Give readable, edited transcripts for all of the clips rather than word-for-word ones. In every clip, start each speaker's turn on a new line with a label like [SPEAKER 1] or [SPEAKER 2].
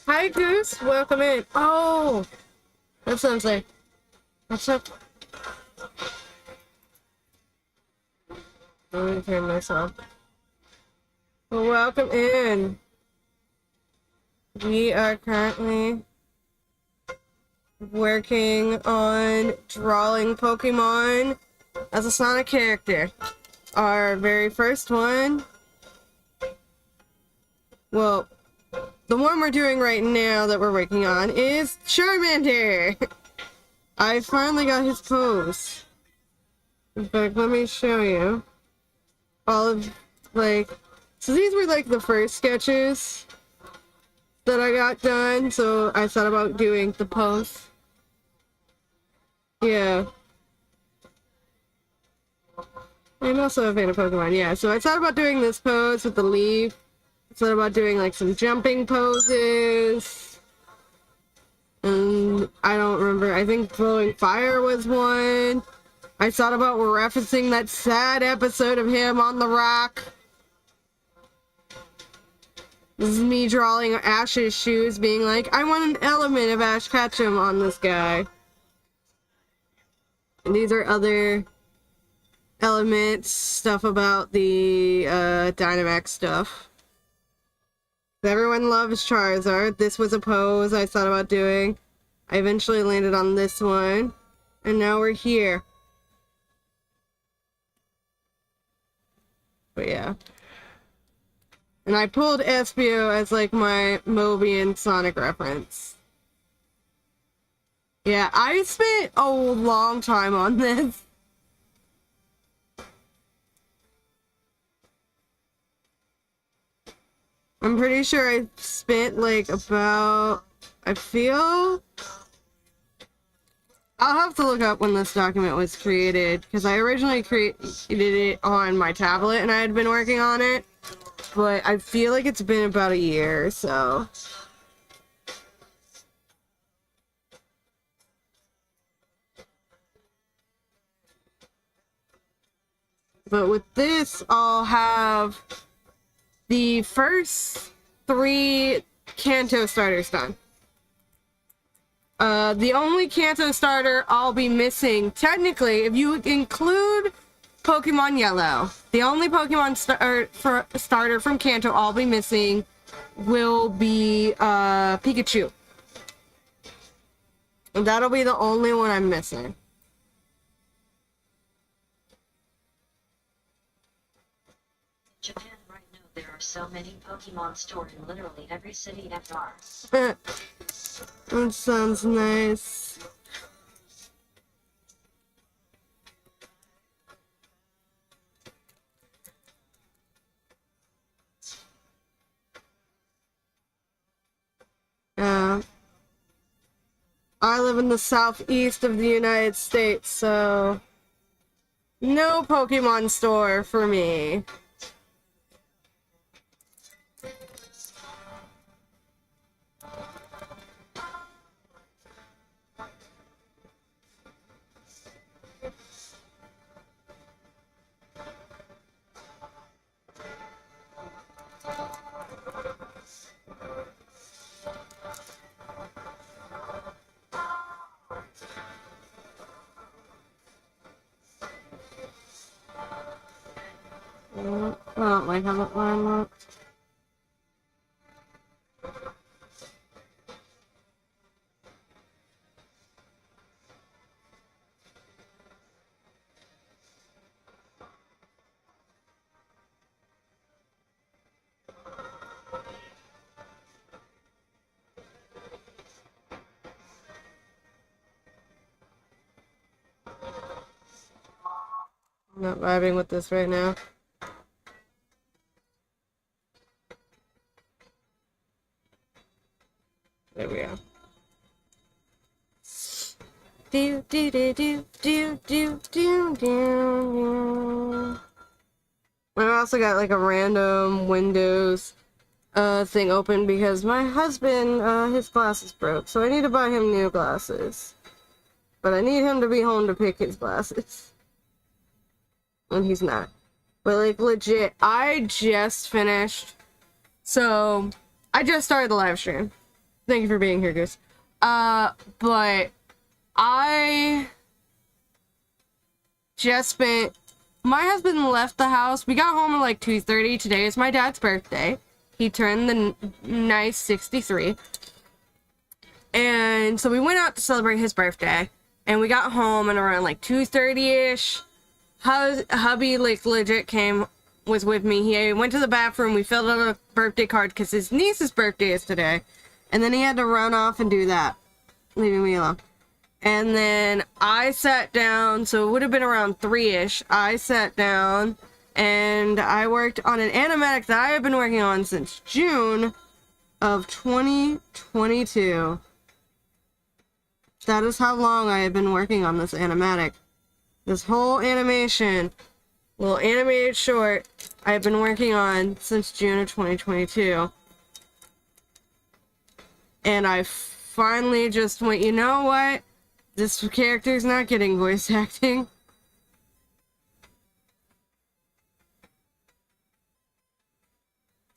[SPEAKER 1] Hi, Goose. Welcome in. Oh, that sounds like. What's up? Let me turn myself. Well, welcome in. We are currently working on drawing Pokemon as a Sonic character. Our very first one. Well, the one we're doing right now that we're working on is Charmander. I finally got his pose. In fact, let me show you. All of, like, so these were like the first sketches that I got done, so I thought about doing the pose. Yeah. I'm also a fan of Pokemon, yeah. So I thought about doing this pose with the leaf. I thought about doing like some jumping poses. And I don't remember, I think blowing fire was one. I thought about referencing that sad episode of him on the rock. This is me drawing Ash's shoes, being like, I want an element of Ash Ketchum on this guy. And these are other elements, stuff about the Dynamax stuff. Everyone loves Charizard. This was a pose I thought about doing. I eventually landed on this one. And now we're here. But yeah. And I pulled Espio as like my Mobian Sonic reference. Yeah, I spent a long time on this. I'm pretty sure I spent like about, I feel, I'll have to look up when this document was created, because I originally created it on my tablet and I had been working on it, but I feel like it's been about a year, so. But with this, I'll have the first 3 Kanto starters done. The only Kanto starter I'll be missing, technically, if you include Pokemon Yellow, the only Pokemon starter from Kanto I'll be missing will be Pikachu. And that'll be the only one I'm missing.
[SPEAKER 2] Japan right now, there are so many Pokemon stored in literally every city and bar.
[SPEAKER 1] That sounds nice. Yeah. I live in the southeast of the United States, so no Pokemon store for me. I don't like how that line looks. I'm not vibing with this right now. There we go. Do do do do do do do do. I also got like a random Windows thing open because my husband, his glasses broke, so I need to buy him new glasses. But I need him to be home to pick his glasses. And he's not. But like legit, I just finished. So I just started the live stream. Thank you for being here, Goose. But I just spent, my husband left the house. We got home at like 2:30. Today is my dad's birthday. He turned the nice 63. And so we went out to celebrate his birthday. And we got home and around like 2:30-ish. Hubby like legit was with me. He went to the bathroom. We filled out a birthday card because his niece's birthday is today. And then he had to run off and do that, leaving me alone. And then I sat down, so it would have been around 3-ish. I sat down and I worked on an animatic that I have been working on since June of 2022. That is how long I have been working on this animatic. This whole animation, little animated short, I have been working on since June of 2022. And I finally just went, you know what? This character's not getting voice acting.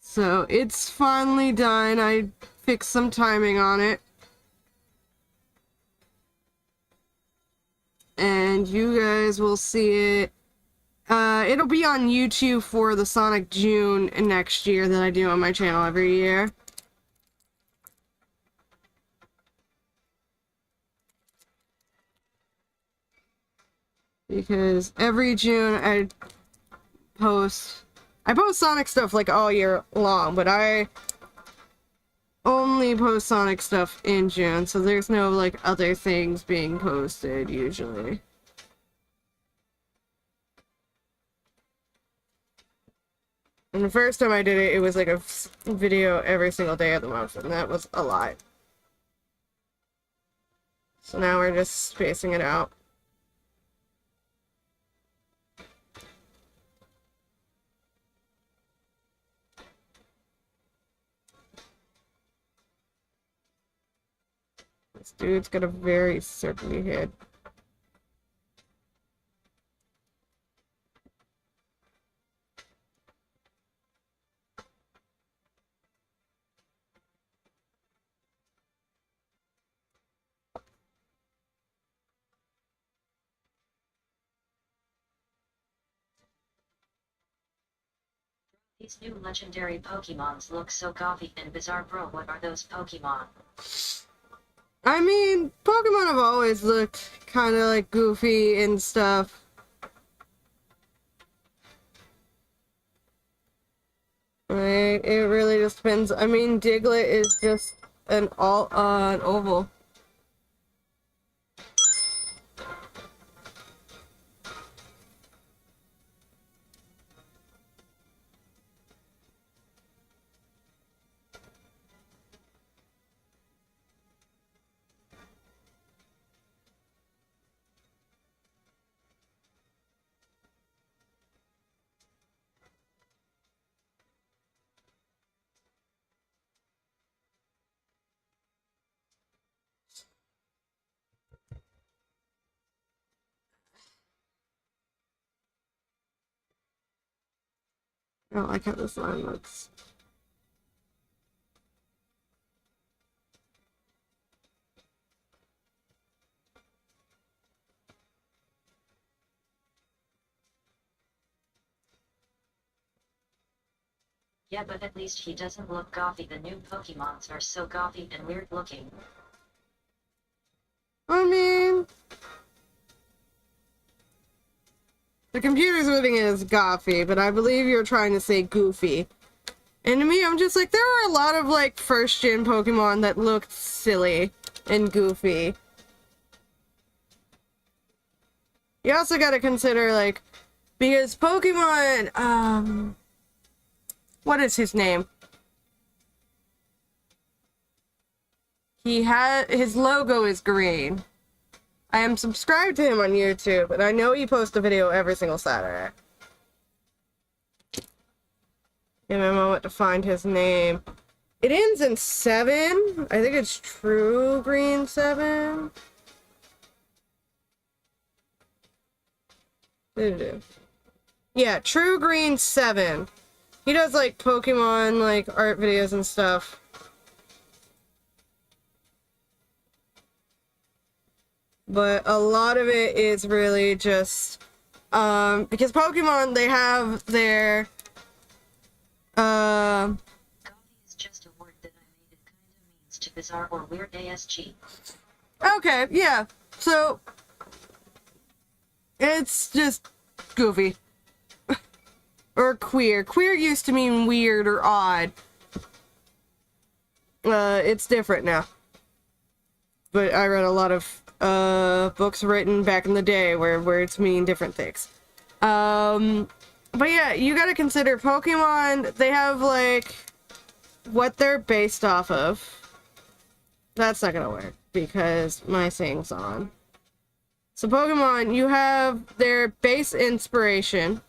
[SPEAKER 1] So it's finally done. I fixed some timing on it. And you guys will see it. It'll be on YouTube for the Sonic June next year that I do on my channel every year. Because every June I post Sonic stuff like all year long, but I only post Sonic stuff in June, so there's no like other things being posted usually. And the first time I did it, it was like a video every single day of the month, and that was a lot. So now we're just spacing it out. This dude's got a very circly head.
[SPEAKER 2] These new legendary Pokemons look so gothy and bizarre, bro. What are those Pokemon?
[SPEAKER 1] I mean, Pokemon have always looked kind of like goofy and stuff. Right? It really just depends. I mean, Diglett is just an oval. I don't like how this line looks.
[SPEAKER 2] Yeah, but at least he doesn't look gothy. The new Pokemons are so gothy and weird looking.
[SPEAKER 1] I mean, the computer's reading it as gothy, but I believe you're trying to say goofy. And to me, I'm just like, there are a lot of like first-gen Pokemon that looked silly and goofy. You also gotta consider like, Because Pokemon, what is his name? His logo is green. I am subscribed to him on YouTube, and I know he posts a video every single Saturday. Give me a moment to find his name. It ends in 7. I think it's True Green 7. Yeah, True Green 7. He does like Pokemon like art videos and stuff. But a lot of it is really just because Pokemon, they have their
[SPEAKER 2] Kofi is just a word that I made. It kinda means to bizarre or weird ASG.
[SPEAKER 1] okay, yeah. So it's just goofy. Or queer. Queer used to mean weird or odd. It's different now. But I read a lot of books written back in the day where words mean different things. But yeah, you gotta consider Pokemon, they have like what they're based off of. That's not gonna work because my thing's on. So Pokemon, you have their base inspiration.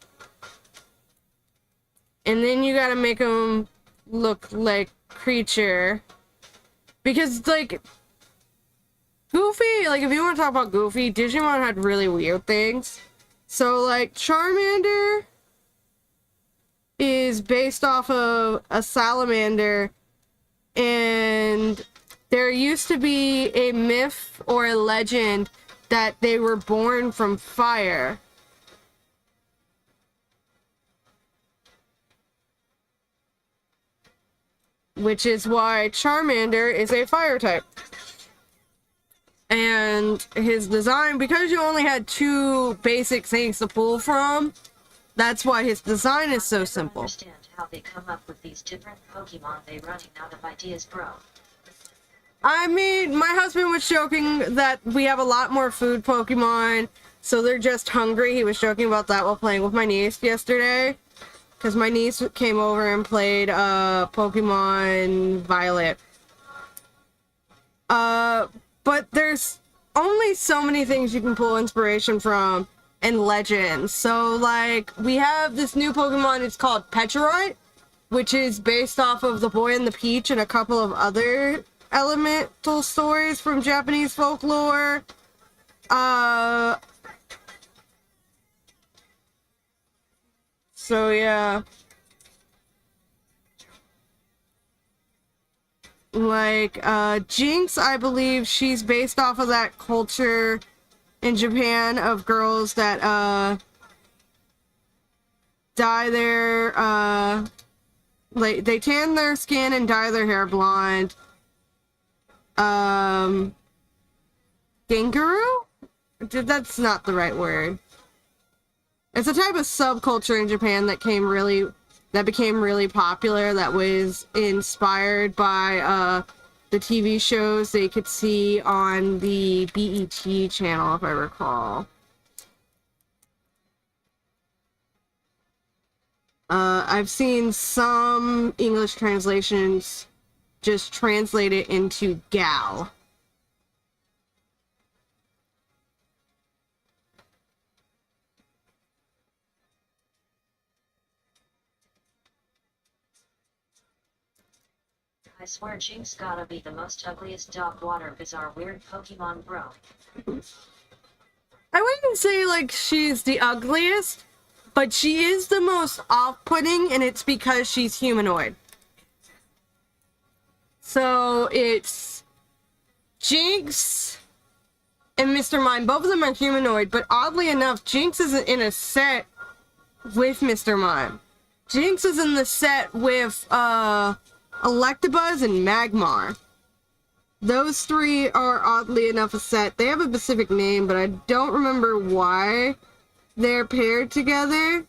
[SPEAKER 1] And then you gotta make them look like creature. Because, like, Goofy, like, if you want to talk about Goofy, Digimon had really weird things. So, like, Charmander is based off of a salamander. And there used to be a myth or a legend that they were born from fire. Which is why Charmander is a fire type. And his design, because you only had 2 basic things to pull from, that's why his design is so simple.
[SPEAKER 2] I don't understand how they come up with these different Pokemon. They running out of ideas, bro.
[SPEAKER 1] I mean, my husband was joking that we have a lot more food Pokemon, so they're just hungry. He was joking about that while playing with my niece yesterday. Because my niece came over and played Pokemon Violet. But there's only so many things you can pull inspiration from in Legends. So, like, we have this new Pokemon, it's called Petroid, which is based off of The Boy and the Peach and a couple of other elemental stories from Japanese folklore. So, yeah. Like, Jinx, I believe she's based off of that culture in Japan of girls that, dye their, like, they tan their skin and dye their hair blonde. Ganguru? That's not the right word. It's a type of subculture in Japan that became really popular, that was inspired by the TV shows that you could see on the BET channel, if I recall. I've seen some English translations just translate it into gal.
[SPEAKER 2] I swear Jinx gotta be the most ugliest dog water bizarre weird Pokemon, bro.
[SPEAKER 1] I wouldn't say, like, she's the ugliest, but she is the most off-putting, and it's because she's humanoid. So, it's Jinx and Mr. Mime. Both of them are humanoid, but oddly enough, Jinx isn't in a set with Mr. Mime. Jinx is in the set with, Electabuzz and Magmar. Those 3 are oddly enough a set. They have a specific name, but I don't remember why they're paired together.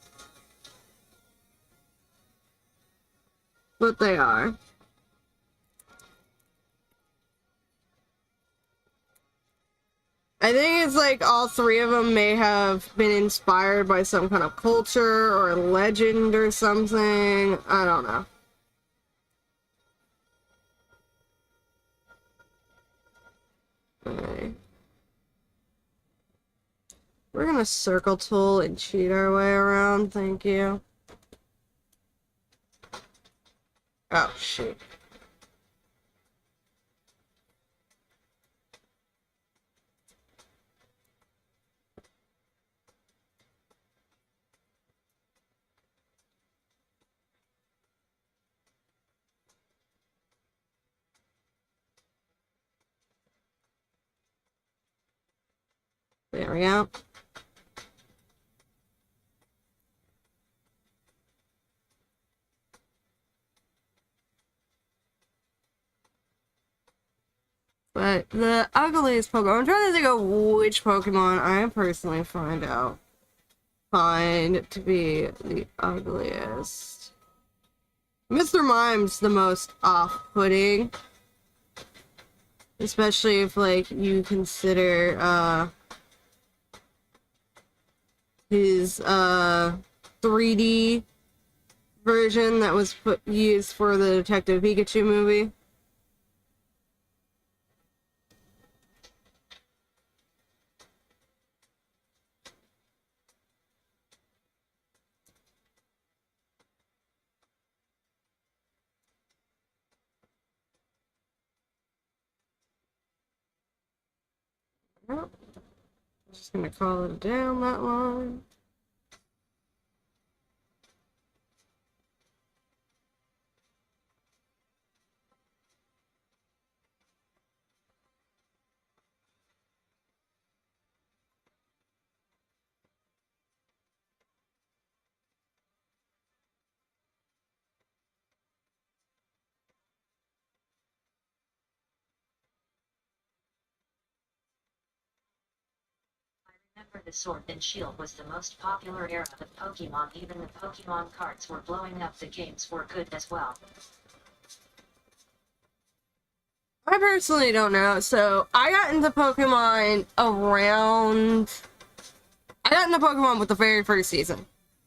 [SPEAKER 1] But they are. I think it's like all three of them may have been inspired by some kind of culture or legend or something. I don't know. Okay. We're gonna circle tool and cheat our way around, thank you. Oh, shoot. There we go. But the ugliest Pokemon, I'm trying to think of which Pokemon I personally find to be the ugliest. Mr. Mime's the most off-putting. Especially if, like, you consider, his, 3D version that was used for the Detective Pikachu movie. Well, I'm just gonna call it down that line.
[SPEAKER 2] Remember, the Sword and Shield was the most popular era of Pokemon. Even the Pokemon cards were blowing up. The games were good as well.
[SPEAKER 1] I personally don't know. So I got into Pokemon with the very first season.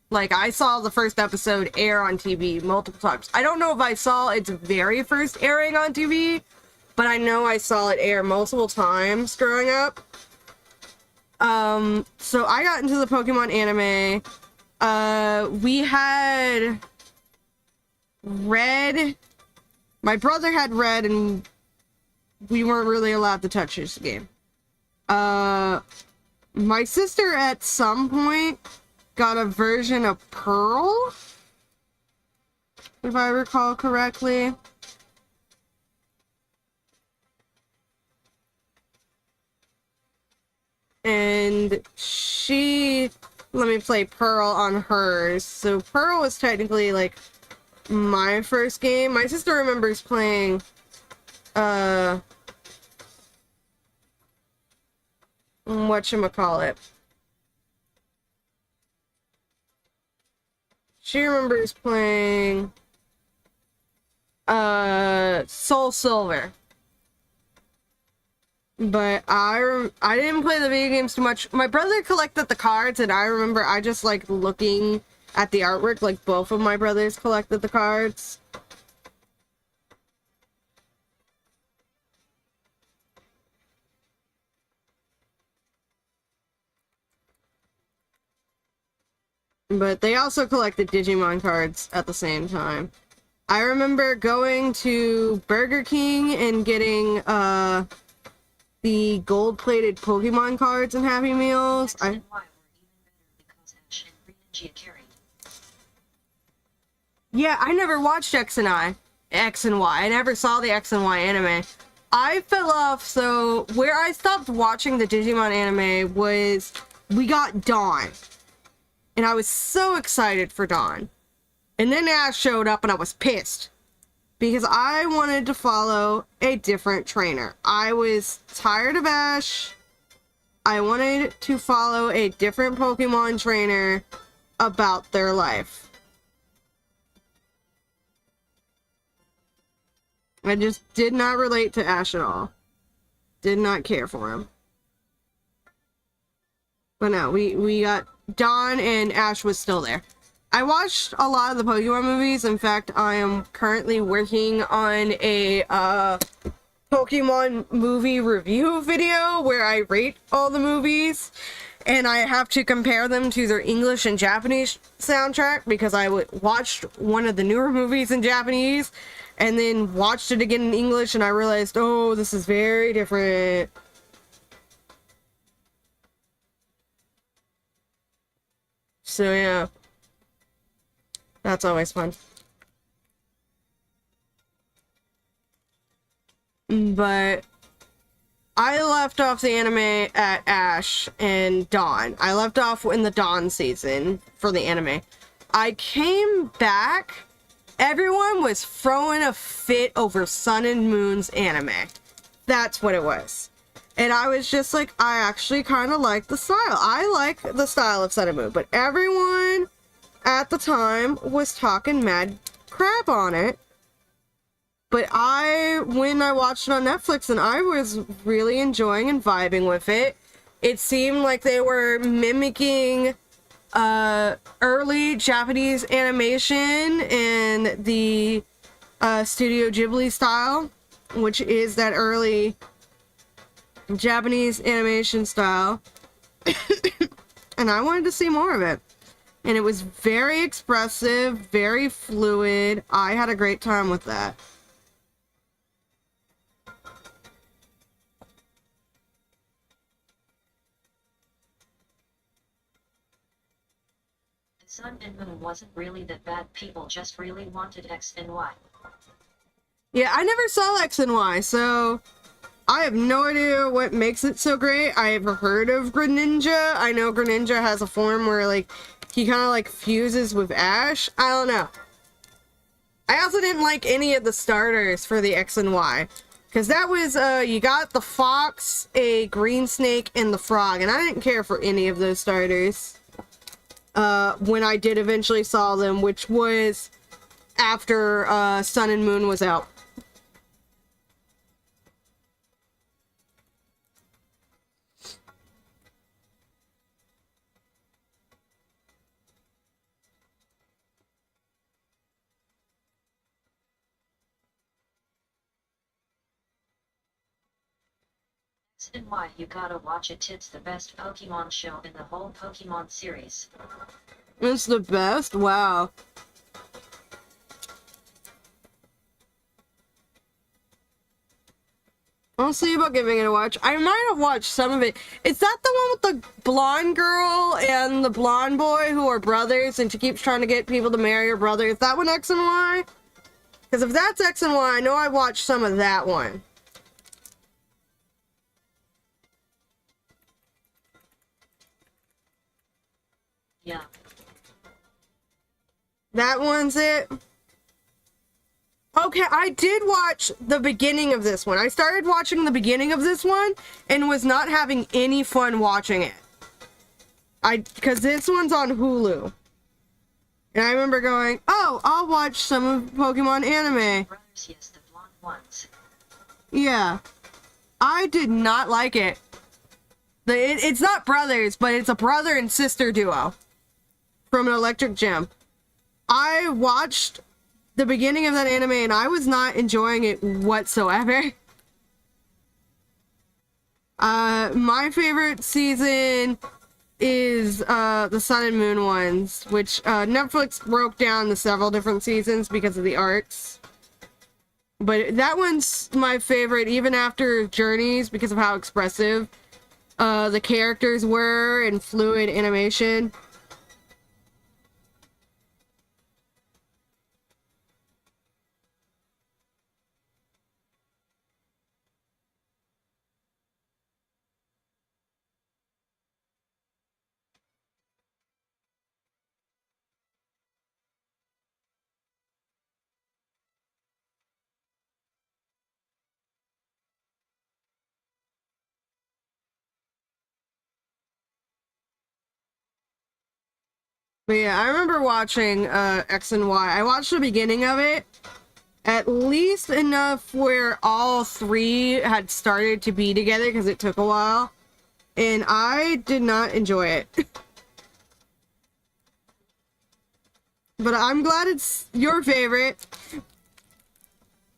[SPEAKER 1] Like, I saw the first episode air on TV multiple times. I don't know if I saw its very first airing on TV, but I know I saw it air multiple times growing up. So I got into the Pokemon anime. We had Red. My brother had Red, and we weren't really allowed to touch this game. My sister at some point got a version of Pearl, if I recall correctly. And she let me play Pearl on hers. So Pearl was technically like my first game. My sister remembers playing whatchamacallit. She remembers playing Soul Silver. But I didn't play the video games too much. My brother collected the cards, and I remember I just like looking at the artwork. Like, both of my brothers collected the cards. But they also collected Digimon cards at the same time. I remember going to Burger King and getting the gold-plated Pokemon cards and Happy Meals. Yeah, I never watched X and Y. I never saw the X and Y anime. I fell off, so where I stopped watching the Digimon anime was we got Dawn. And I was so excited for Dawn. And then Ash showed up and I was pissed. Because I wanted to follow a different trainer. I was tired of Ash. I wanted to follow a different Pokemon trainer about their life. I just did not relate to Ash at all. Did not care for him. But no, we got Dawn and Ash was still there. I watched a lot of the Pokemon movies. In fact, I am currently working on a Pokemon movie review video where I rate all the movies, and I have to compare them to their English and Japanese soundtrack because I watched one of the newer movies in Japanese and then watched it again in English, and I realized, oh, this is very different. So yeah, that's always fun. But I left off the anime at Ash and Dawn. I left off in the Dawn season for the anime. I came back, everyone was throwing a fit over Sun and Moon's anime. That's what it was. And I was just like, I actually kind of like the style. I like the style of Sun and Moon, but everyone at the time was talking mad crap on it. But when I watched it on Netflix, and I was really enjoying and vibing with it. It seemed like they were mimicking early Japanese animation and the Studio Ghibli style, which is that early Japanese animation style. And I wanted to see more of it. And it was very expressive, very fluid. I had a great time with that.
[SPEAKER 2] Sun and Moon wasn't really that bad, people just really wanted X and Y.
[SPEAKER 1] Yeah, I never saw X and Y, so I have no idea what makes it so great. I've heard of Greninja. I know Greninja has a form where, like, he kind of, like, fuses with Ash. I don't know. I also didn't like any of the starters for the X and Y. Because that was, you got the fox, a green snake, and the frog. And I didn't care for any of those starters. When I did eventually saw them, which was after Sun and Moon was out.
[SPEAKER 2] X and Y, you gotta watch it, it's the best Pokemon show in the whole Pokemon series.
[SPEAKER 1] It's the best? Wow. I'll see about giving it a watch. I might have watched some of it. Is that the one with the blonde girl and the blonde boy who are brothers and she keeps trying to get people to marry her brother? Is that one X and Y? Because if that's X and Y, I know I watched some of that one.
[SPEAKER 2] Yeah.
[SPEAKER 1] That one's it? Okay, I did watch the beginning of this one. I started watching the beginning of this one and was not having any fun watching it. Because this one's on Hulu. And I remember going, oh, I'll watch some of Pokemon anime.
[SPEAKER 2] Brothers, yes, the blonde ones.
[SPEAKER 1] Yeah. I did not like it. It's not brothers, but it's a brother and sister duo from an electric gym. I watched the beginning of that anime and I was not enjoying it whatsoever. My favorite season is the Sun and Moon ones, which Netflix broke down to several different seasons because of the arcs. But that one's my favorite, even after Journeys, because of how expressive the characters were and fluid animation. But yeah, I remember watching X and Y. I watched the beginning of it, at least enough where all three had started to be together, because it took a while. and I did not enjoy it. But I'm glad it's your favorite.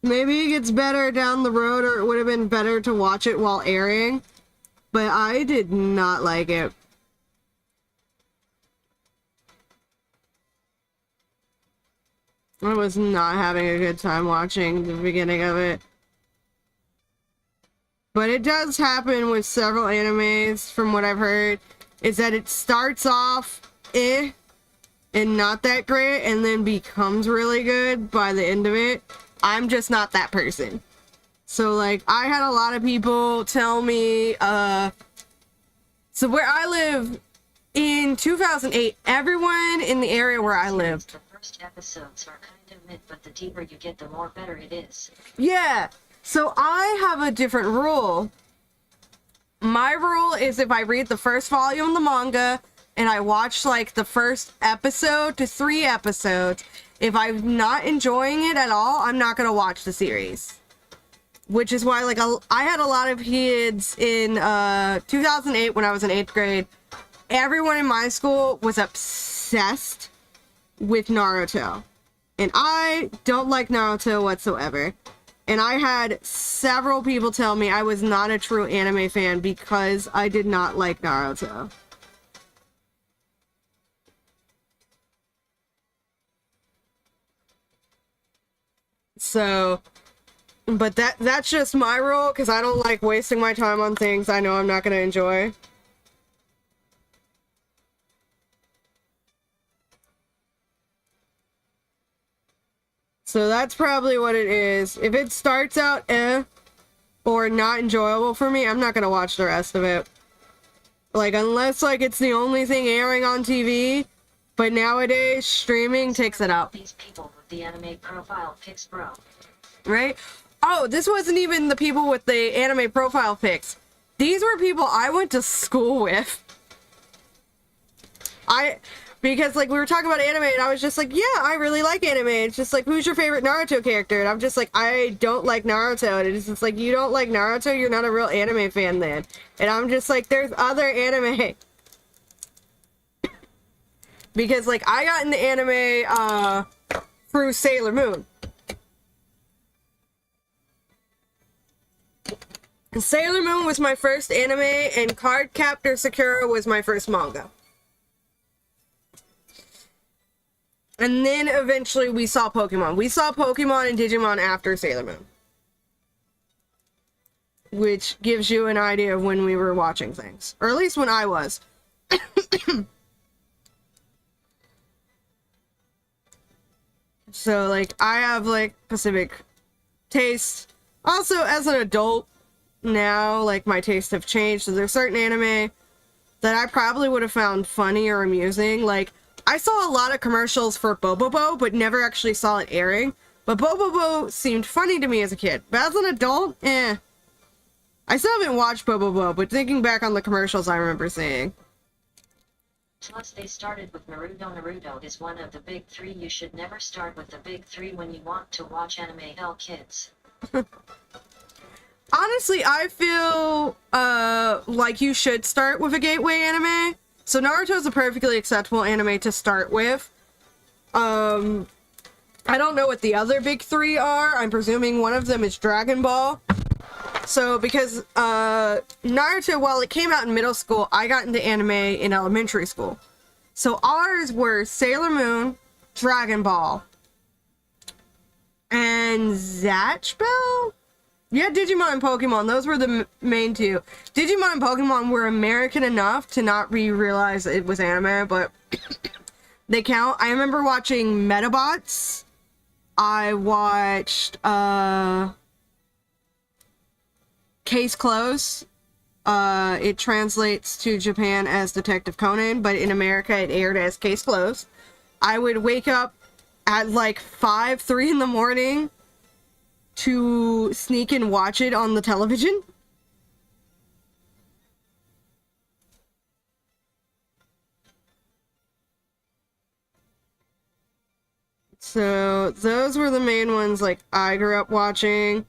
[SPEAKER 1] Maybe it gets better down the road, or it would have been better to watch it while airing. But I did not like it. I was not having a good time watching the beginning of it. But it does happen with several animes, from what I've heard, is that it starts off and not that great, and then becomes really good by the end of it. I'm just not that person. So, like, I had a lot of people tell me, so where I live, in 2008, everyone in the area where I lived.
[SPEAKER 2] The first episodes are kind of mid, but the deeper you get, the more better it is.
[SPEAKER 1] Yeah. So I have a different rule. My rule is if I read the first volume of the manga and I watch like the first episode to 3 episodes, if I'm not enjoying it at all, I'm not going to watch the series. Which is why, like, I had a lot of kids in 2008 when I was in 8th grade. Everyone in my school was obsessed with Naruto. And I don't like Naruto whatsoever. And I had several people tell me I was not a true anime fan because I did not like Naruto. So, but that's just my rule, because I don't like wasting my time on things I know I'm not going to enjoy. So that's probably what it is. If it starts out or not enjoyable for me, I'm not gonna watch the rest of it. Like, unless like it's the only thing airing on TV. But nowadays, streaming takes it up.
[SPEAKER 2] These people with the anime profile pics, bro.
[SPEAKER 1] Right? Oh, this wasn't even the people with the anime profile pics. These were people I went to school with. Because, like, we were talking about anime, and I was just like, yeah, I really like anime. It's just like, who's your favorite Naruto character? And I'm just like, I don't like Naruto. And it's just like, you don't like Naruto? You're not a real anime fan then. And I'm just like, there's other anime. Because, like, I got into anime, through Sailor Moon. And Sailor Moon was my first anime, and Cardcaptor Sakura was my first manga. And then eventually we saw Pokemon. We saw Pokemon and Digimon after Sailor Moon. Which gives you an idea of when we were watching things. Or at least when I was. So, like, I have, like, specific taste. Also, as an adult, now, like, my tastes have changed. So there's certain anime that I probably would have found funny or amusing. Like, I saw a lot of commercials for Bobobo, but never actually saw it airing. But Bobobo seemed funny to me as a kid. But as an adult, I still haven't watched Bobobo, but thinking back on the commercials I remember seeing.
[SPEAKER 2] Plus they started with Naruto. Naruto is one of the big 3. You should never start with the big 3 when you want to watch anime, hell kids.
[SPEAKER 1] Honestly, I feel like you should start with a gateway anime. So Naruto is a perfectly acceptable anime to start with. I don't know what the other big 3 are. I'm presuming one of them is Dragon Ball. So because Naruto, while it came out in middle school, I got into anime in elementary school. So ours were Sailor Moon, Dragon Ball, and Zatch Bell? Yeah, Digimon and Pokemon. Those were the main 2. Digimon and Pokemon were American enough to not realize it was anime, but they count. I remember watching Metabots. I watched, Case Close. It translates to Japan as Detective Conan, but in America it aired as Case Close. I would wake up at like 3 in the morning to sneak and watch it on the television. So those were the main ones like I grew up watching.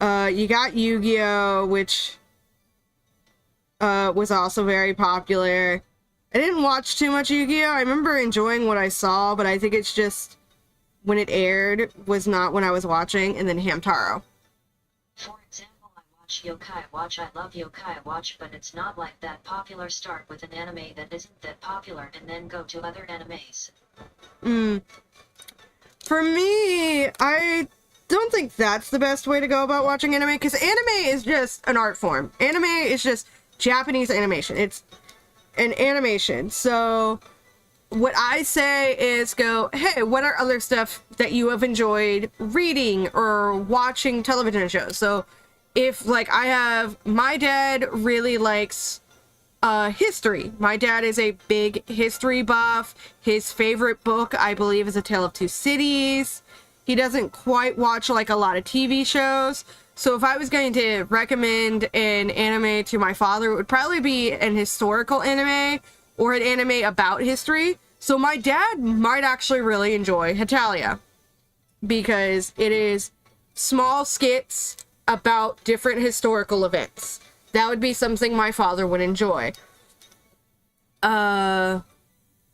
[SPEAKER 1] You got Yu-Gi-Oh, which was also very popular. I didn't watch too much Yu-Gi-Oh! I remember enjoying what I saw, but I think it's just when it aired was not when I was watching. And then Hamtaro.
[SPEAKER 2] For example, I watch Yokai Watch. I love Yokai Watch, but it's not like that popular. Start with an anime that isn't that popular and then go to other animes.
[SPEAKER 1] For me, I don't think that's the best way to go about watching anime, because anime is just an art form. Anime is just Japanese animation. It's an animation. So what I say is go, hey, what are other stuff that you have enjoyed reading or watching television shows? So if, like, my dad really likes history. My dad is a big history buff. His favorite book, I believe, is A Tale of Two Cities. He doesn't quite watch, like, a lot of TV shows. So if I was going to recommend an anime to my father, it would probably be an historical anime or an anime about history. So my dad might actually really enjoy Hetalia, because it is small skits about different historical events. That would be something my father would enjoy.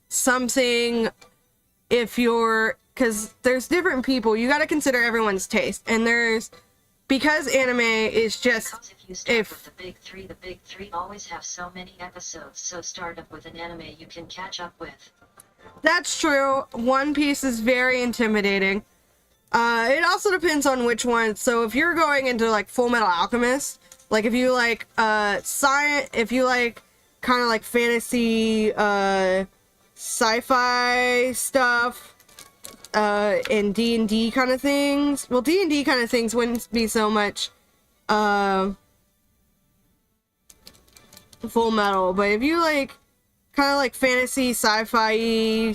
[SPEAKER 1] Something, if you're, because there's different people, you got to consider everyone's taste. And because anime is just,
[SPEAKER 2] Because if you start with the big three always have so many episodes, so start up with an anime you can catch up with.
[SPEAKER 1] That's true. One Piece is very intimidating. It also depends on which one. So if you're going into, like, Full Metal Alchemist, like, if you like science, if you like kind of like fantasy, sci-fi stuff, and D&D kind of things. Well, D&D kind of things wouldn't be so much Full Metal, but if you like kind of like fantasy, sci-fi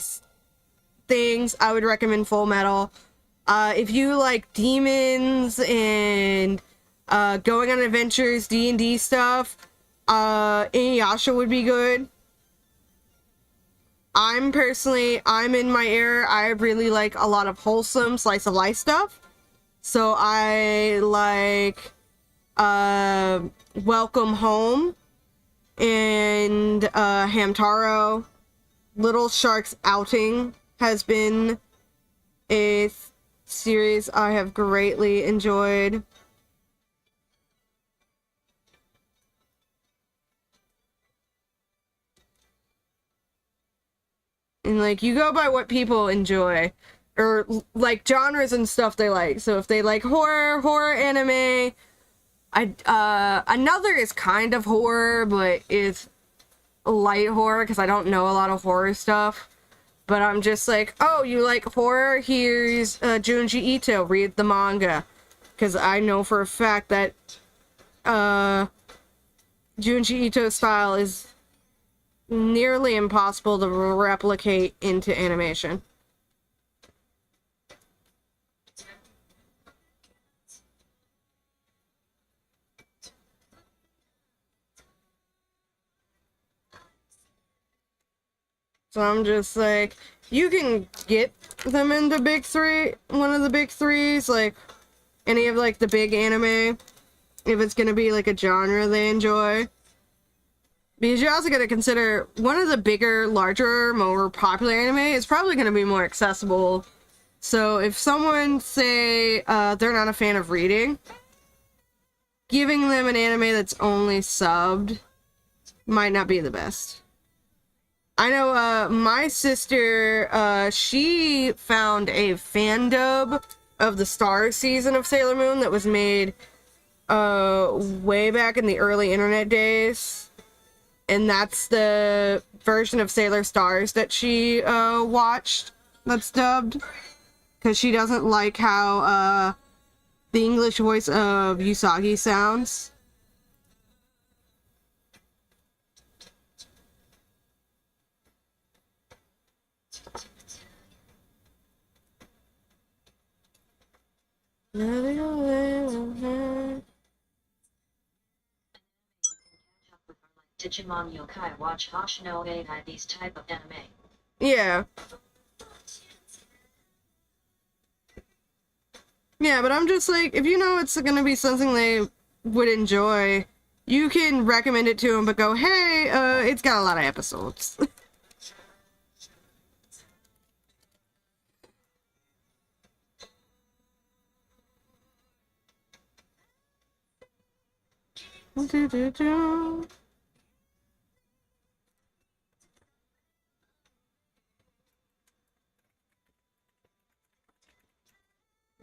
[SPEAKER 1] things, I would recommend Full Metal. If you like demons and going on adventures, D&D stuff, Inuyasha would be good. I'm in my era, I really like a lot of wholesome slice of life stuff. So I like Welcome Home and Hamtaro. Little Shark's Outing has been a series I have greatly enjoyed. And, like, you go by what people enjoy, or, like, genres and stuff they like. So if they like horror anime, another is kind of horror, but it's light horror, because I don't know a lot of horror stuff. But I'm just like, oh, you like horror? Here's Junji Ito, read the manga. Because I know for a fact that Junji Ito's style is nearly impossible to replicate into animation. So I'm just like, you can get them into big three, one of the big threes, like any of like the big anime, if it's gonna be like a genre they enjoy. Because you also gotta consider one of the bigger, larger, more popular anime is probably gonna be more accessible. So if someone, say, they're not a fan of reading, giving them an anime that's only subbed might not be the best. I know, my sister, she found a fan dub of the Star season of Sailor Moon that was made, way back in the early internet days. And that's the version of Sailor Stars that she, watched that's dubbed. Because she doesn't like how, the English voice of Usagi sounds.
[SPEAKER 2] Digimon Yokai Watch Hoshino AI, these type of anime.
[SPEAKER 1] Yeah. Yeah, but I'm just like, if you know it's gonna be something they would enjoy, you can recommend it to them, but go, hey, it's got a lot of episodes.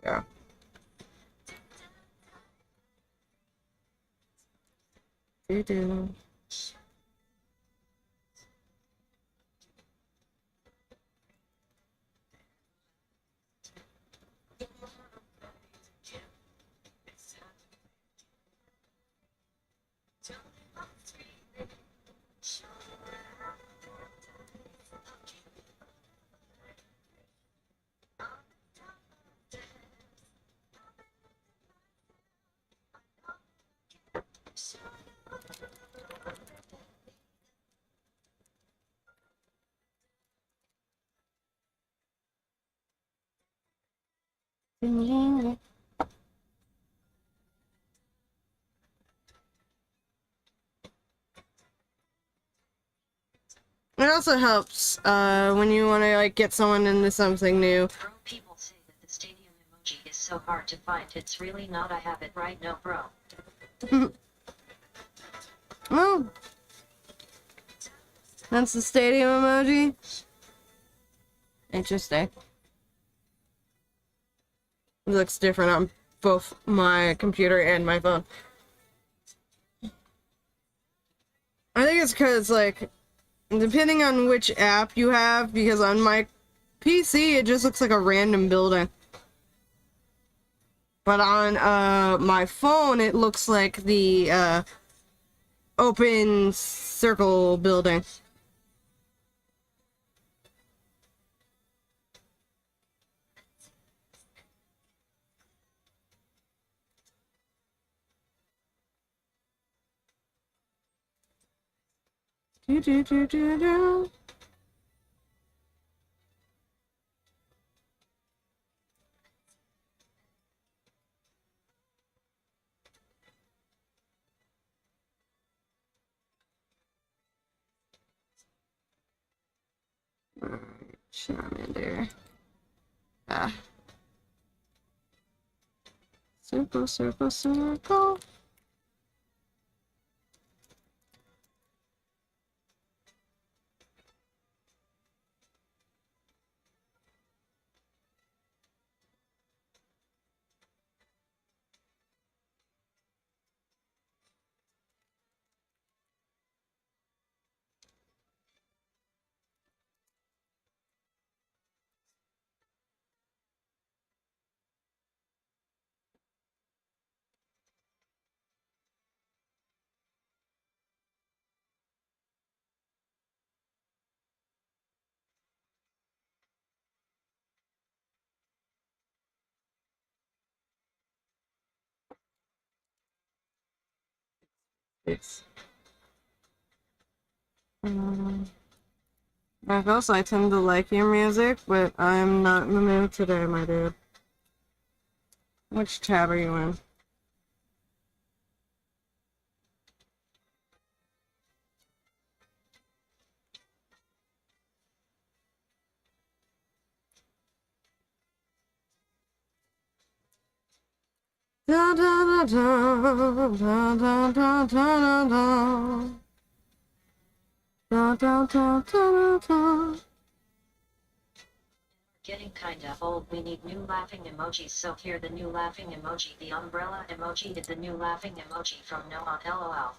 [SPEAKER 1] Yeah. You do. It also helps when you want to like get someone into something new.
[SPEAKER 2] Bro, people say that the stadium emoji is so hard to find. It's really not. I have it right now, bro.
[SPEAKER 1] Oh, that's the stadium emoji. Interesting. It looks different on both my computer and my phone. I think it's because, like, depending on which app you have, because on my PC, it just looks like a random building. But on, my phone, it looks like the, open circle building. Do, do, do, do, do. Charmander. Ah. Circle, circle, circle. It's Marcos, I tend to like your music, but I'm not in the mood today, my dude. Which tab are you in? Da da da da da da da da da. Da da da da da.
[SPEAKER 2] Getting kinda old. We need new laughing emojis. So here the new laughing emoji. The umbrella emoji is the new laughing emoji from now on. LOL.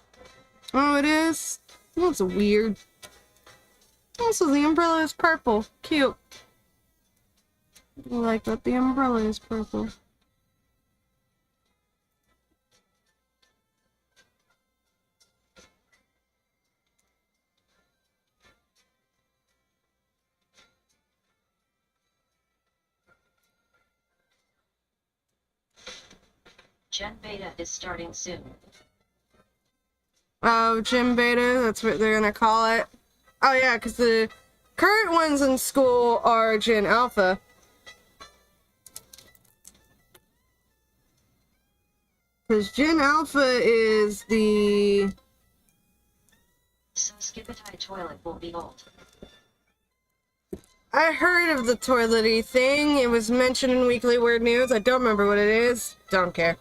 [SPEAKER 1] Oh, it is? That's weird. Also, the umbrella is purple. Cute. I like that the umbrella is purple.
[SPEAKER 2] Gen Beta is starting soon.
[SPEAKER 1] Oh, Gym Beta, that's what they're gonna call it. Oh yeah, because the current ones in school are Gen Alpha. Because Gen Alpha is the
[SPEAKER 2] toilet will be old.
[SPEAKER 1] I heard of the toilety thing. It was mentioned in Weekly Weird News. I don't remember what it is. Don't care.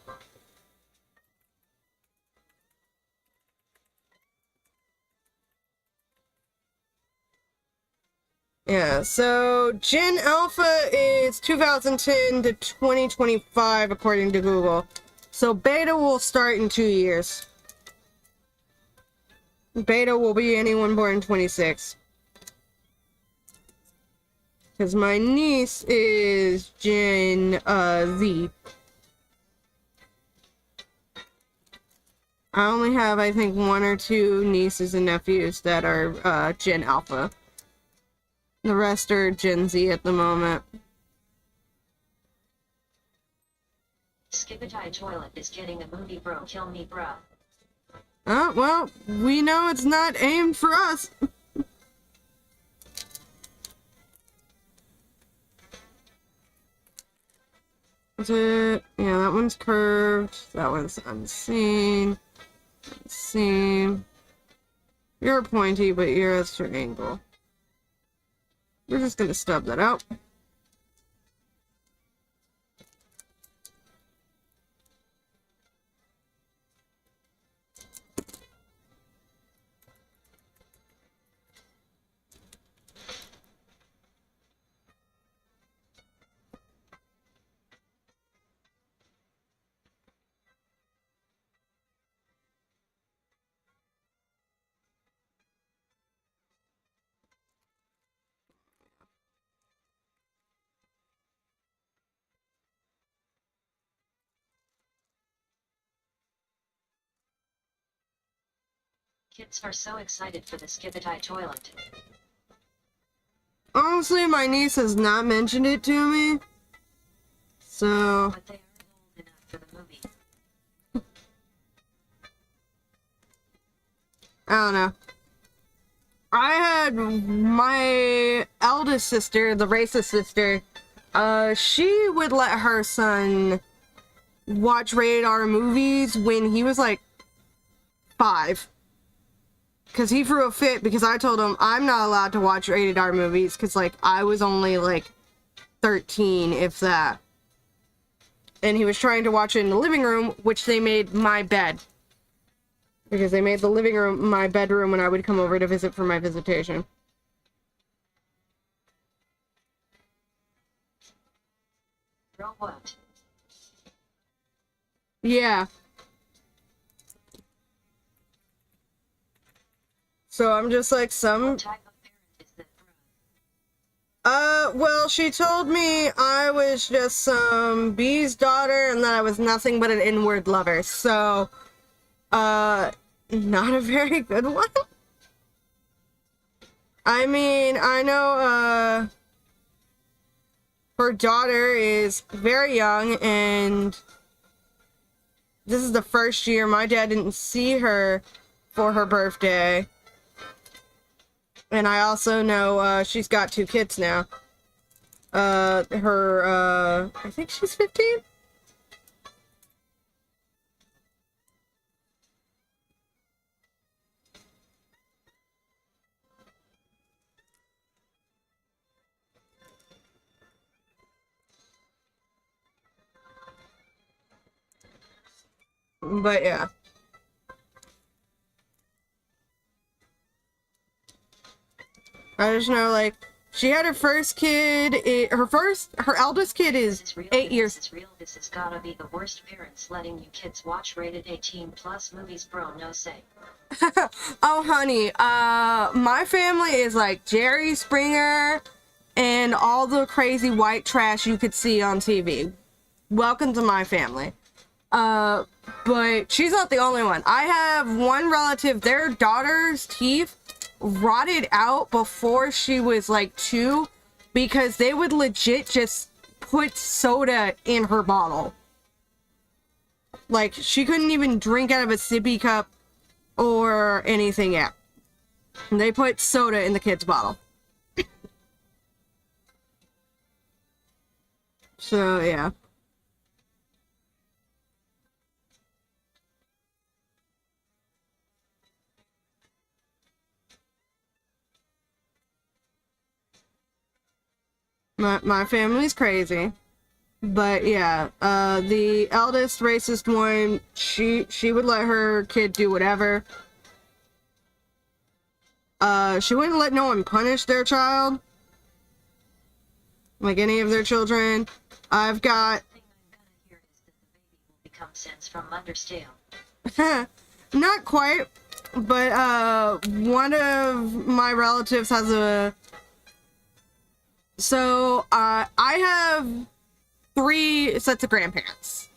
[SPEAKER 1] Yeah, so Gen Alpha is 2010 to 2025 according to Google. So Beta will start in 2 years. Beta will be anyone born in 26. Because my niece is Gen Z. I only have, I think, 1 or 2 nieces and nephews that are Gen Alpha. The rest are Gen Z at the moment.
[SPEAKER 2] Skibidi toilet is getting a movie, bro. Kill me, bro.
[SPEAKER 1] Oh, well, we know it's not aimed for us. Is it? Yeah, that one's curved. That one's unseen. Unseen. You're pointy, but you're at your angle. We're just gonna stub that out.
[SPEAKER 2] Kids are so excited for the Skibidi toilet.
[SPEAKER 1] Honestly, my niece has not mentioned it to me. So,
[SPEAKER 2] But they are old enough for the movie.
[SPEAKER 1] I don't know. I had my eldest sister, the racist sister, she would let her son watch rated R movies when he was like 5. Because he threw a fit because I told him I'm not allowed to watch rated R movies because, like, I was only like 13, if that. And he was trying to watch it in the living room, which they made my bed. Because they made the living room my bedroom when I would come over to visit for my visitation.
[SPEAKER 2] Bro, what?
[SPEAKER 1] Yeah. So I'm just like,
[SPEAKER 2] What type of parent is that, bro?
[SPEAKER 1] Well, she told me I was just some bee's daughter and that I was nothing but an inward lover. So, not a very good one. I mean, I know, her daughter is very young and this is the first year my dad didn't see her for her birthday. And I also know, she's got 2 kids now. I think she's 15? But yeah. I just know, like, she had her first kid, her eldest kid is 8 years.
[SPEAKER 2] This is real. This has gotta be the worst parents letting you kids watch rated 18 plus movies, bro. No say.
[SPEAKER 1] Oh, honey, my family is like Jerry Springer and all the crazy white trash you could see on TV. Welcome to my family. But she's not the only one. I have one relative, their daughter's teeth rotted out before she was like 2 because they would legit just put soda in her bottle. Like, she couldn't even drink out of a sippy cup or anything yet. They put soda in the kid's bottle. So, yeah. My family's crazy. But yeah, the eldest racist one, she would let her kid do whatever. She wouldn't let no one punish their child. Like any of their children. I've got...
[SPEAKER 2] The thing I'm gonna hear is that the baby will become sense from Understale.
[SPEAKER 1] Not quite, but one of my relatives has a... So, I have 3 sets of grandparents.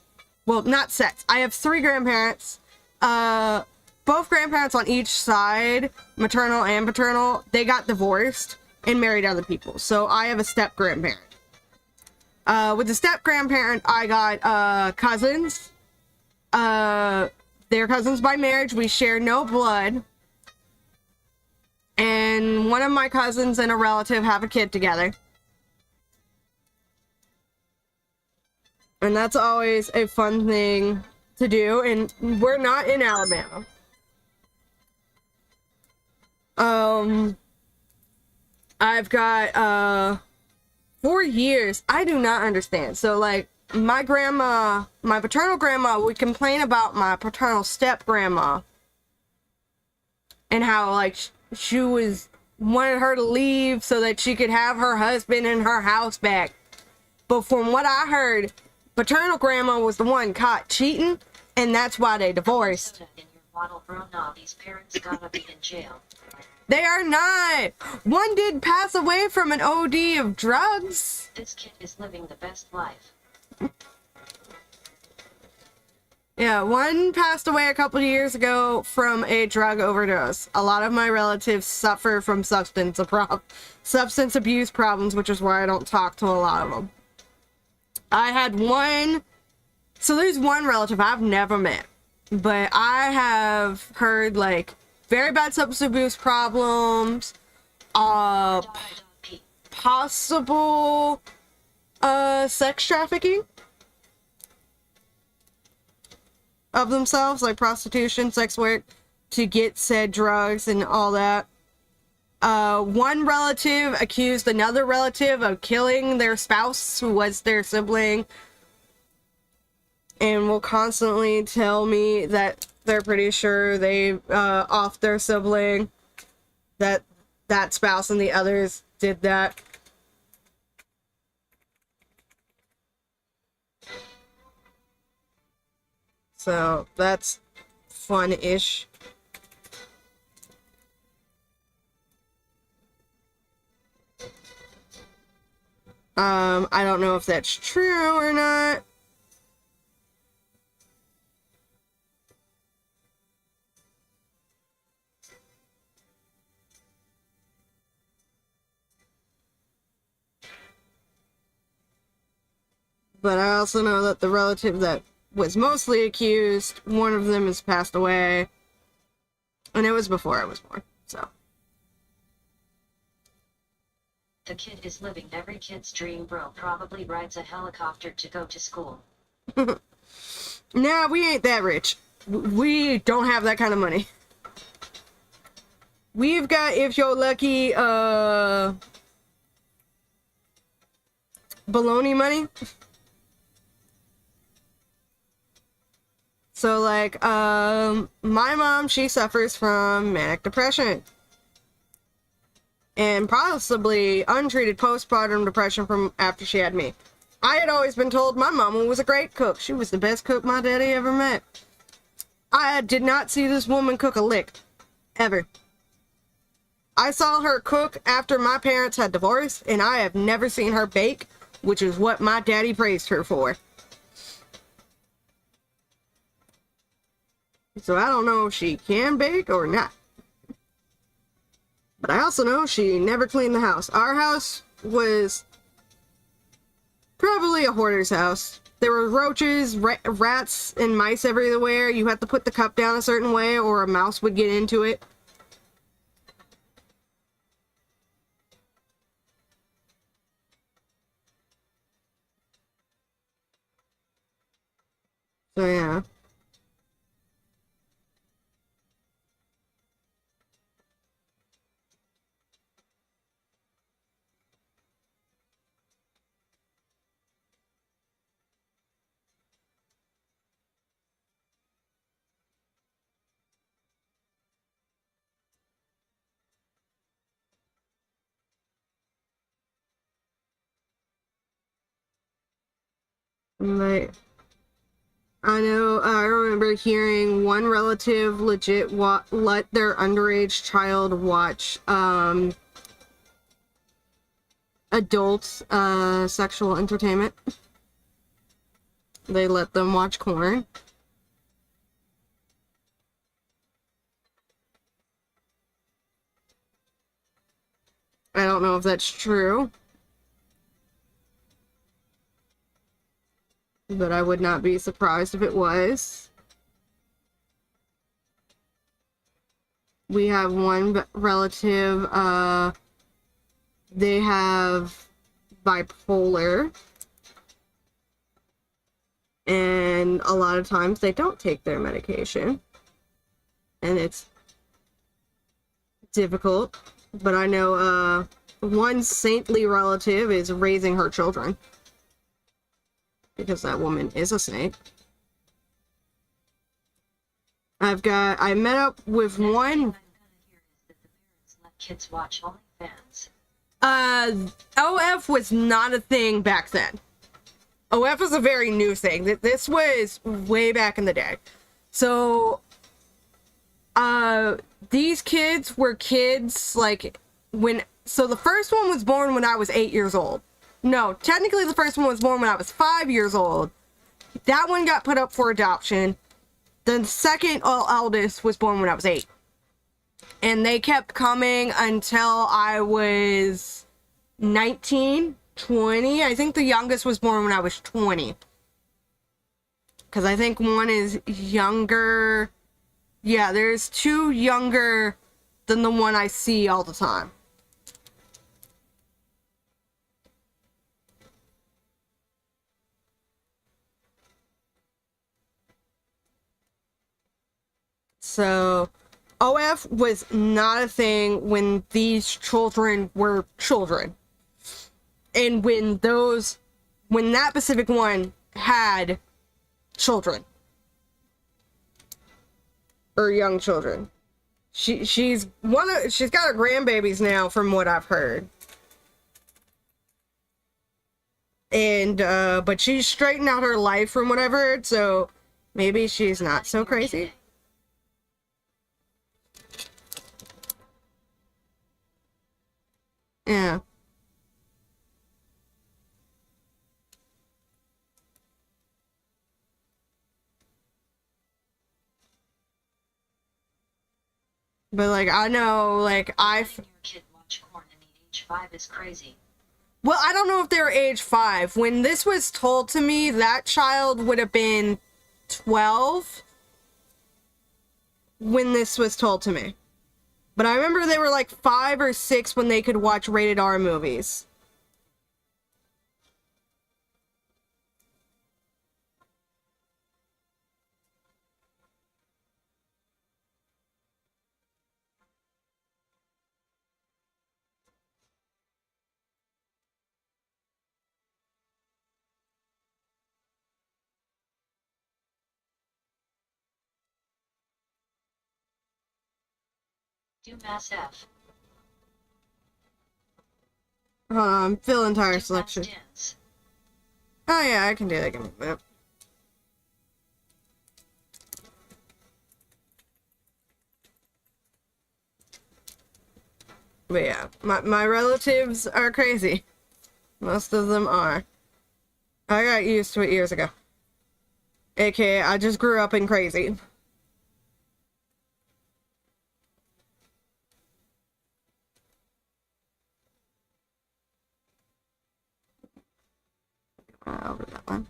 [SPEAKER 1] Well, not sets. I have 3 grandparents. Both grandparents on each side, maternal and paternal, they got divorced and married other people. So I have a step grandparent. With the step grandparent, I got cousins. They're cousins by marriage. We share no blood. And one of my cousins and a relative have a kid together. And that's always a fun thing to do. And we're not in Alabama. I've got, for years, I do not understand. So, like, my grandma, my paternal grandma would complain about my paternal step grandma. And how, like, she wanted her to leave so that she could have her husband and her house back. But from what I heard, paternal grandma was the one caught cheating, and that's why they divorced.
[SPEAKER 2] In your waddle bro, nah, these parents gotta be in jail.
[SPEAKER 1] They are not! One did pass away from an OD of drugs.
[SPEAKER 2] This kid is living the best life.
[SPEAKER 1] Yeah, one passed away a couple of years ago from a drug overdose. A lot of my relatives suffer from substance abuse problems, which is why I don't talk to a lot of them. I had one... So there's one relative I've never met, but I have heard, like, very bad substance abuse problems, possible, sex trafficking of themselves, like prostitution, sex work, to get said drugs and all that. One relative accused another relative of killing their spouse, who was their sibling, and will constantly tell me that they're pretty sure they off their sibling, that spouse and the others did that. So that's fun-ish. I don't know if that's true or not. But I also know that the relative that was mostly accused, one of them has passed away. And it was before I was born, so.
[SPEAKER 2] The kid is living every kid's dream, bro. Probably rides a helicopter to go to school.
[SPEAKER 1] Nah, we ain't that rich. We don't have that kind of money. We've got, if you're lucky, baloney money. So, like, my mom, she suffers from manic depression. And possibly untreated postpartum depression from after she had me. I had always been told my mama was a great cook. She was the best cook my daddy ever met. I did not see this woman cook a lick. Ever. I saw her cook after my parents had divorced, and I have never seen her bake, which is what my daddy praised her for. So I don't know if she can bake or not. But I also know she never cleaned the house. Our house was probably a hoarder's house. There were roaches, rats, and mice everywhere. You had to put the cup down a certain way or a mouse would get into it. So yeah. Like, I remember hearing one relative legit let their underage child watch, adult, sexual entertainment. They let them watch porn. I don't know if that's true, but I would not be surprised if it was. We have one relative, they have bipolar, and a lot of times they don't take their medication, and it's difficult. But I know one saintly relative is raising her children, because that woman is a saint. I met up with one.
[SPEAKER 2] Let kids watch OnlyFans.
[SPEAKER 1] OF was not a thing back then. OF was a very new thing. This was way back in the day. So, these kids were kids, like, so the first one was born when I was 8 years old. No, technically the first one was born when I was 5 years old. That one got put up for adoption. The second eldest was born when I was 8. And they kept coming until I was 19, 20. I think the youngest was born when I was 20. Because I think one is younger. Yeah, there's 2 younger than the one I see all the time. So, OF was not a thing when these children were children. And when that specific one had children. Or young children. She's got her grandbabies now, from what I've heard. And, but she's straightened out her life from whatever, so maybe she's not so crazy. Yeah. But, like, I know, like,
[SPEAKER 2] Letting your kid watch porn and age 5 is crazy.
[SPEAKER 1] Well, I don't know if they were age 5. When this was told to me, that child would have been 12 when this was told to me. But I remember they were like 5 or 6 when they could watch rated R movies.
[SPEAKER 2] Do Mass F.
[SPEAKER 1] Fill entire
[SPEAKER 2] Do
[SPEAKER 1] selection.
[SPEAKER 2] Mass Dance.
[SPEAKER 1] Oh yeah, I can do that. Give me a minute. But yeah, my relatives are crazy. Most of them are. I got used to it years ago. AKA, I just grew up in crazy. Over that one.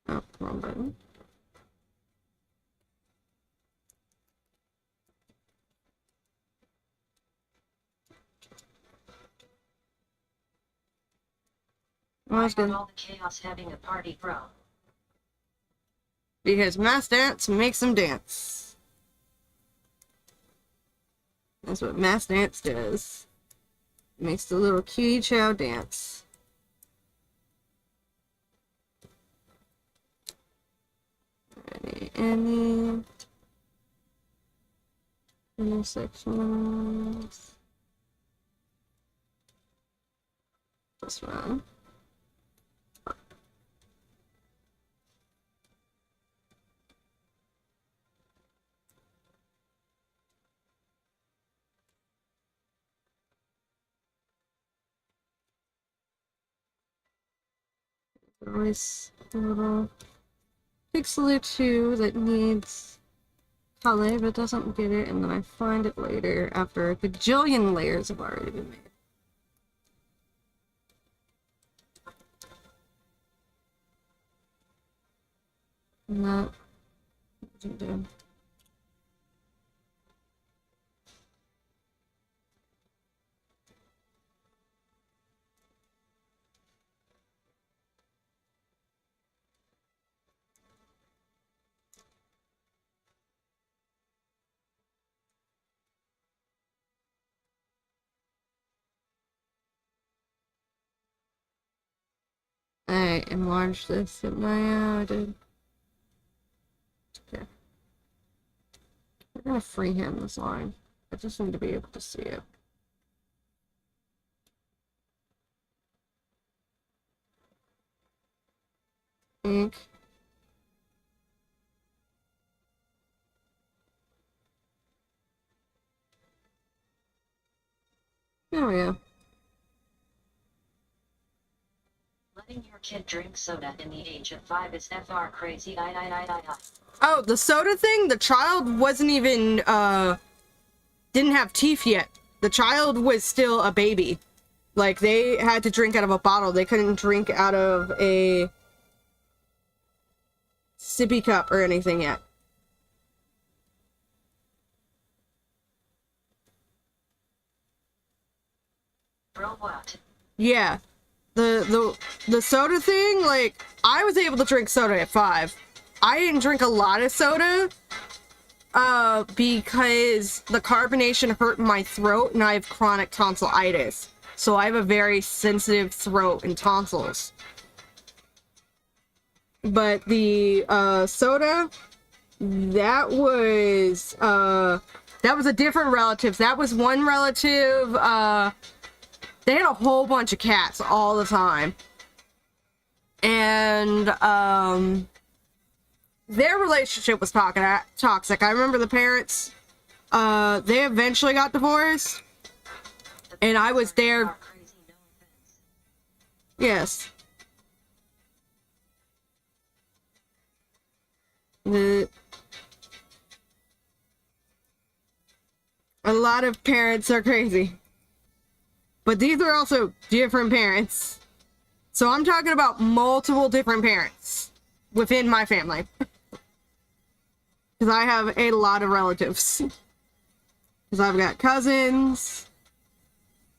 [SPEAKER 1] Oh, wrong button. Well, that's
[SPEAKER 2] Why
[SPEAKER 1] good.
[SPEAKER 2] all the chaos having a party, bro?
[SPEAKER 1] Because mass dance makes them dance. That's what mass dance does. Makes the little cutie chow dance. Any intersections. This one. Nice little pixel 2 that needs color but doesn't get it, and then I find it later after a gajillion layers have already been made. And that doesn't do. I enlarged this at my, I did. Okay. We're gonna freehand this line. I just need to be able to see it. Ink. There we go.
[SPEAKER 2] Letting your kid drink soda in the age of 5 is FR crazy.
[SPEAKER 1] Oh, the soda thing? The child wasn't even, didn't have teeth yet. The child was still a baby. Like, they had to drink out of a bottle. They couldn't drink out of a sippy cup or anything yet.
[SPEAKER 2] Bro, what?
[SPEAKER 1] Yeah. The soda thing, like, I was able to drink soda at 5. I didn't drink a lot of soda, because the carbonation hurt my throat and I have chronic tonsillitis. So I have a very sensitive throat and tonsils. But the, soda, that was a different relative. That was one relative, they had a whole bunch of cats all the time. And, their relationship was toxic. I remember the parents, they eventually got divorced. And I was there. Yes. A lot of parents are crazy. But these are also different parents. So I'm talking about multiple different parents within my family. Because I have a lot of relatives. Because I've got cousins,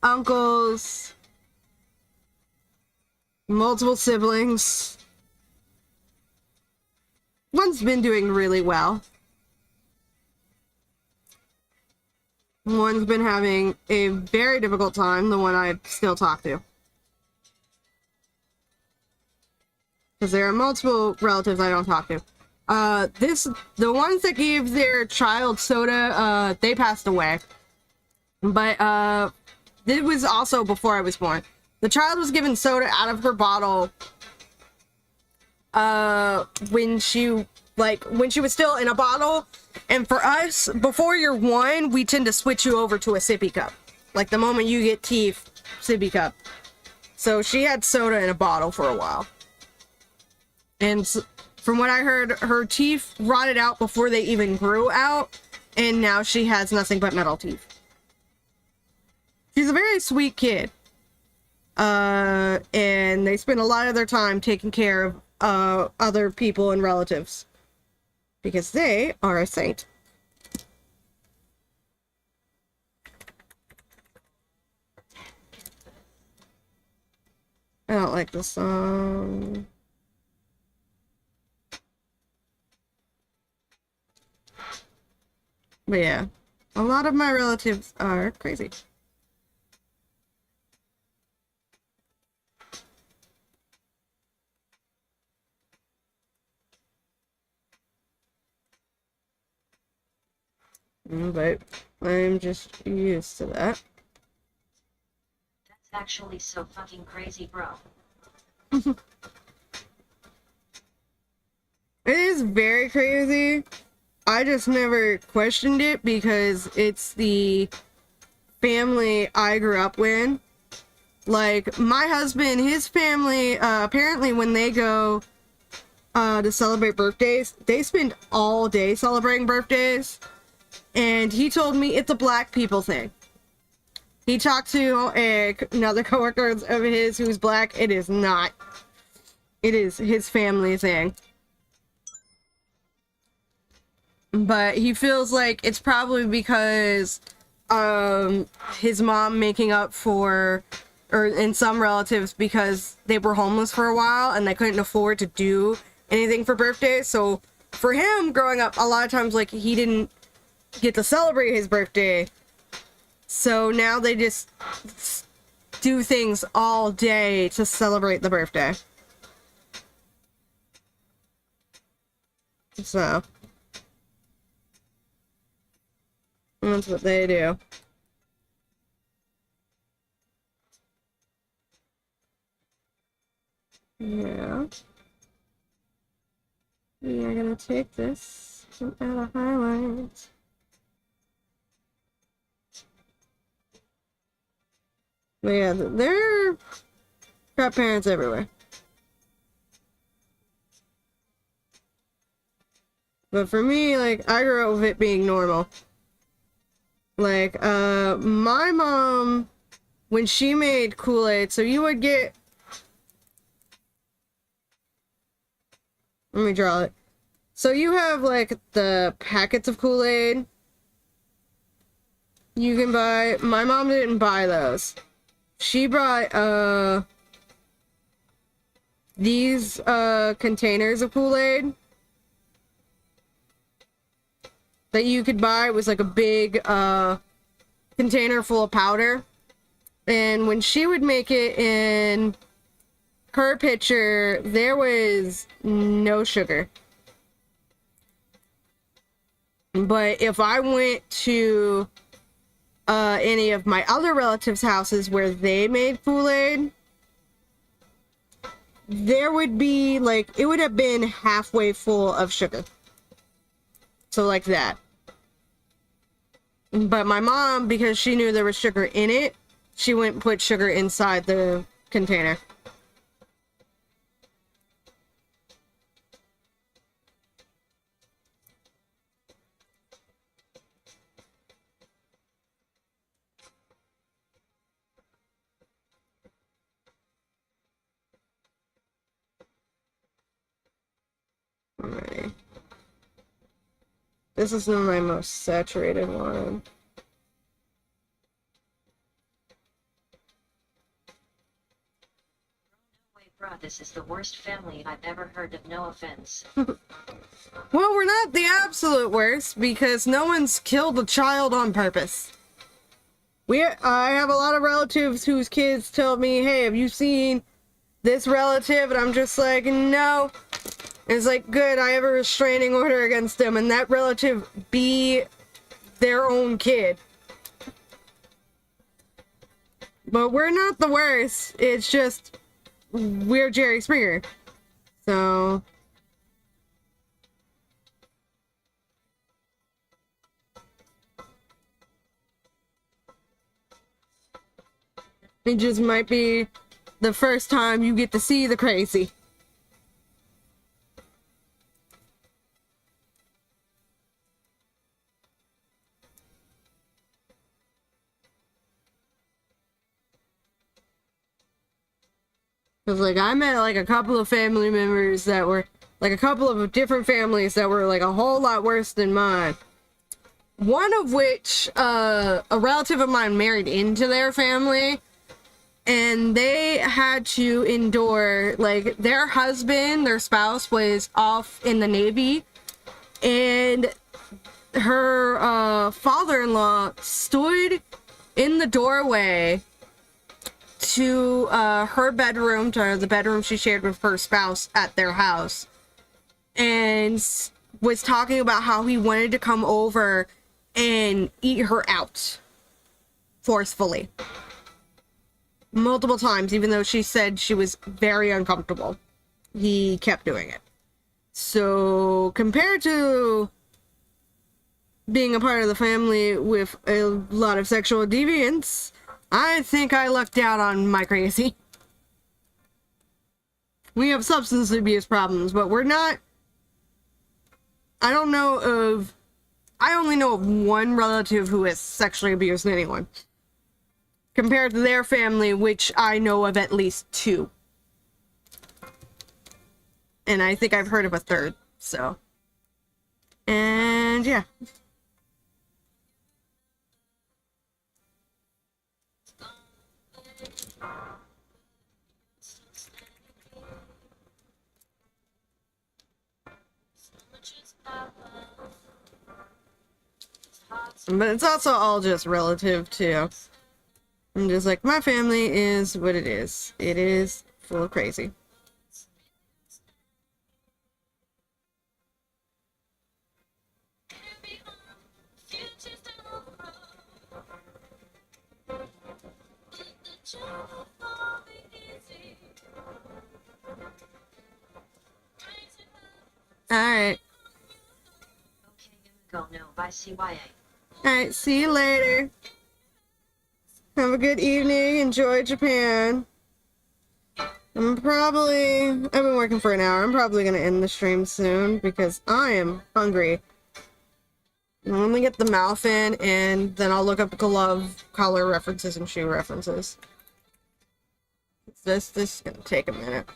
[SPEAKER 1] uncles, multiple siblings. One's been doing really well. One's been having a very difficult time, the one I still talk to. Because there are multiple relatives I don't talk to. The ones that gave their child soda, they passed away. But, it was also before I was born. The child was given soda out of her bottle, when she was still in a bottle. And for us, before you're 1, we tend to switch you over to a sippy cup. Like, the moment you get teeth, sippy cup. So she had soda in a bottle for a while. And from what I heard, her teeth rotted out before they even grew out. And now she has nothing but metal teeth. She's a very sweet kid. And they spend a lot of their time taking care of other people and relatives. Because they are a saint. I don't like this song. But yeah, a lot of my relatives are crazy. But I'm just used to that.
[SPEAKER 2] That's actually so fucking crazy, bro.
[SPEAKER 1] It is very crazy. I just never questioned it because it's the family I grew up with. Like, my husband, his family, apparently when they go to celebrate birthdays, they spend all day celebrating birthdays. And he told me it's a black people thing. He talked to another coworker of his who's black. It is not. It is his family thing. But he feels like it's probably because his mom making up for, or in some relatives, because they were homeless for a while and they couldn't afford to do anything for birthdays. So for him growing up, a lot of times, like, he didn't get to celebrate his birthday. So now they just do things all day to celebrate the birthday. So that's what they do. Yeah. We are gonna take this and add a highlight. But yeah, there are crap parents everywhere. But for me, like, I grew up with it being normal. Like, my mom, when she made Kool-Aid, so you would get... Let me draw it. So you have, like, the packets of Kool-Aid you can buy. My mom didn't buy those. She brought, these, containers of Kool-Aid that you could buy. It was like a big, container full of powder. And when she would make it in her pitcher, there was no sugar. But if I went to any of my other relatives' houses where they made Kool-Aid, there would be, like, it would have been halfway full of sugar. So like that. But my mom, because she knew there was sugar in it, she wouldn't put sugar inside the container. Alrighty. This is not my most saturated one.
[SPEAKER 2] Wait, bro, this is the worst family I've ever heard of, no offense.
[SPEAKER 1] Well, we're not the absolute worst because no one's killed a child on purpose. I have a lot of relatives whose kids tell me, hey, have you seen this relative? And I'm just like, no. It's like, good, I have a restraining order against them, and that relative be their own kid. But we're not the worst. It's just, we're Jerry Springer. So... it just might be the first time you get to see the crazy. Because, like, I met, like, a couple of family members that were, like, a couple of different families that were, like, a whole lot worse than mine. One of which, a relative of mine married into their family. And they had to endure, like, their husband, their spouse, was off in the Navy. And her father-in-law stood in the doorway to her bedroom, to the bedroom she shared with her spouse at their house. And was talking about how he wanted to come over and eat her out forcefully. Multiple times, even though she said she was very uncomfortable. He kept doing it. So, compared to being a part of the family with a lot of sexual deviance, I think I lucked out on my crazy. We have substance abuse problems, but we're not... I only know of one relative who has sexually abused anyone. Compared to their family, which I know of at least 2. And I think I've heard of a 3rd, so. And yeah. But it's also all just relative too. I'm just like, my family is what it is. It is full of crazy. Alright.
[SPEAKER 2] Okay, go no by CYA.
[SPEAKER 1] Alright, see you later. Have a good evening. Enjoy Japan. I've been working for an hour. I'm probably going to end the stream soon because I am hungry. Let me get the mouth in and then I'll look up glove color references and shoe references. This is going to take a minute.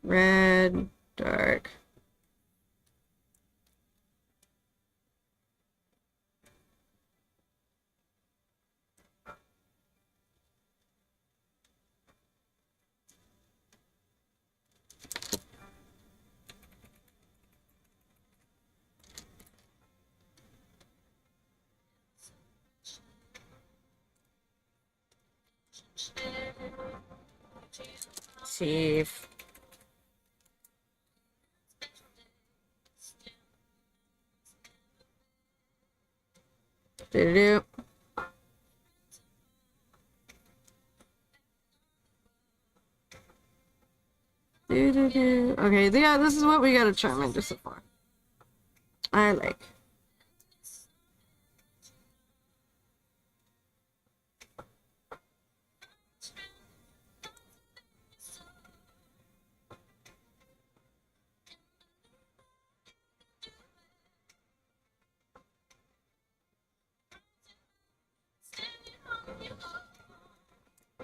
[SPEAKER 1] Red, dark. Chief. Do-do-do. Do-do-do. Okay, yeah, this is what we gotta chime into so far. I like.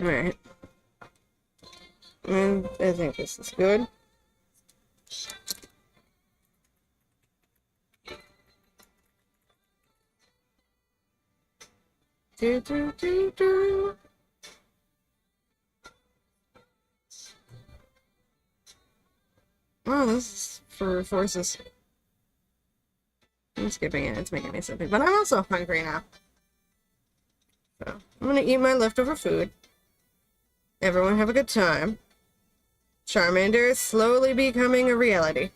[SPEAKER 1] Alright. And I think this is good. Do, do, do, do. Oh, this is for forces. I'm skipping it. It's making me sleepy. But I'm also hungry now. So, I'm gonna eat my leftover food. Everyone have a good time. Charmander is slowly becoming a reality.